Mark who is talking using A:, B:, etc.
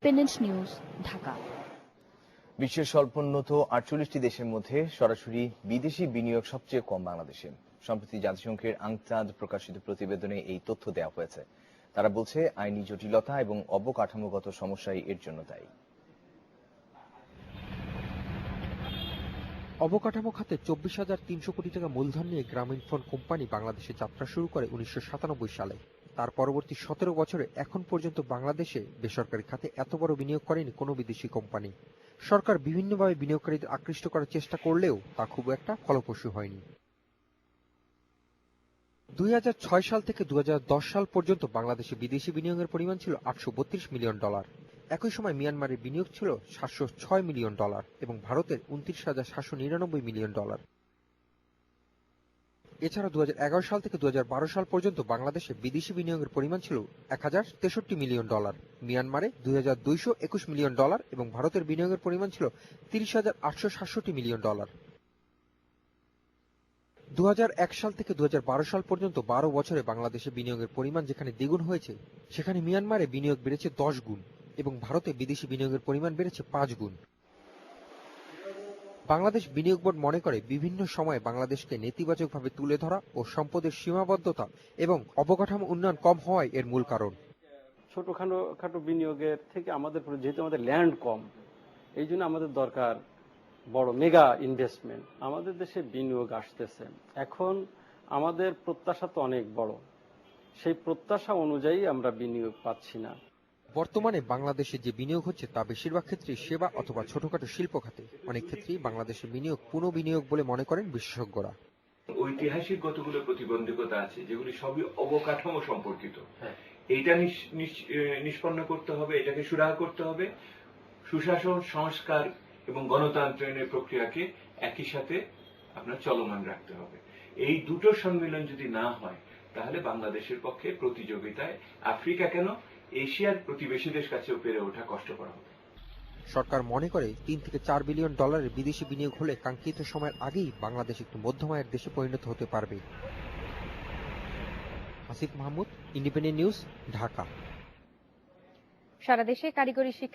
A: Independent News, Dhaka.
B: বিশ্বের স্বল্পোন্নত 48টি দেশের মধ্যে সরাসরি বিদেশি বিনিয়োগ সবচেয়ে কম বাংলাদেশে। সম্প্রতি জাতিসংঘের আংচাঁদ প্রকাশিত প্রতিবেদনে এই তথ্য দেওয়া হয়েছে। তারা বলছে আইনি জটিলতা এবং অবকাঠামোগত সমস্যাই এর জন্য দায়ী।
C: অবকাঠামো খাতে 24,300 কোটি টাকা মূলধন নিয়ে গ্রামীণফোন কোম্পানি বাংলাদেশে যাত্রা শুরু করে 1997 সালে। তার পরবর্তী 17 বছরে এখন পর্যন্ত বাংলাদেশে বেসরকারি খাতে এত বড় বিনিয়োগ করেনি কোনো বিদেশি কোম্পানি। সরকার বিভিন্নভাবে বিনিয়োগকারীদের আকৃষ্ট করার চেষ্টা করলেও তা খুব একটা ফলপ্রসূ হয়নি। 2006 সাল থেকে 2010 সাল পর্যন্ত বাংলাদেশে বিদেশি বিনিয়োগের পরিমাণ ছিল $832 মিলিয়ন। একই সময় মিয়ানমারের বিনিয়োগ ছিল $706 মিলিয়ন এবং ভারতের $29,799 মিলিয়ন। এছাড়া 2011 সাল থেকে 2012 সাল পর্যন্ত বাংলাদেশে বিদেশি বিনিয়োগের পরিমাণ ছিল $1063 মিলিয়ন, মিয়ানমারে $2,221 মিলিয়ন এবং ভারতের বিনিয়োগের পরিমাণ ছিল $30,867 মিলিয়ন। 2001 সাল থেকে 2012 সাল পর্যন্ত 12 বছরে বাংলাদেশে বিনিয়োগের পরিমাণ যেখানে দ্বিগুণ হয়েছে, সেখানে মিয়ানমারে বিনিয়োগ বেড়েছে 10 গুণ এবং ভারতে বিদেশি বিনিয়োগের পরিমাণ বেড়েছে 5 গুণ। বাংলাদেশ বিনিয়োগ বোর্ড মনে করে বিভিন্ন সময়ে বাংলাদেশকে নেতিবাচকভাবে তুলে ধরা ও সম্পদের সীমাবদ্ধতা এবং অবকাঠামো উন্নয়ন কম হওয়াই এর মূল কারণ।
D: ছোটখাটো বিনিয়োগের থেকে আমাদের যেহেতু আমাদের ল্যান্ড কম, এই জন্য আমাদের দরকার বড় মেগা ইনভেস্টমেন্ট। আমাদের দেশে বিনিয়োগ আসতেছে, এখন আমাদের প্রত্যাশা তো অনেক বড়, সেই প্রত্যাশা অনুযায়ী আমরা বিনিয়োগ পাচ্ছি না।
C: বর্তমানে বাংলাদেশে যে বিনিয়োগ হচ্ছে তা বেশিরভাগ ক্ষেত্রেই সেবা অথবা ছোটখাটো শিল্প খাতে। অনেক ক্ষেত্রেই বাংলাদেশের বিনিয়োগ পুনঃবিনিয়োগ বলে মনে করেন বিশেষজ্ঞরা।
E: ঐতিহাসিক কতগুলো প্রতিবন্ধকতা আছে যেগুলি সবই অবকাঠামো সম্পর্কিত। এইটা নিষ্পন্ন করতে হবে, এটাকে সুরাহা করতে হবে। সুশাসন, সংস্কার এবং গণতন্ত্রের প্রক্রিয়াকে একই সাথে আপনার চলমান রাখতে হবে। এই দুটো সম্মিলন যদি না হয় তাহলে বাংলাদেশের পক্ষে প্রতিযোগিতায় আফ্রিকা কেন এশিয়ার প্রতিবেশীদের কাছেও পেরে ওঠা কষ্টকর হবে।
C: সরকার মনে করে $3 থেকে $4 বিলিয়ন বিদেশি বিনিয়োগ হলে কাঙ্ক্ষিত সময়ের আগেই বাংলাদেশ একটি মধ্যম আয়ের দেশে পরিণত হতে পারবে। Asif Mahmud, Independent News, Dhaka.
A: সারা দেশে কারিগরি শিক্ষা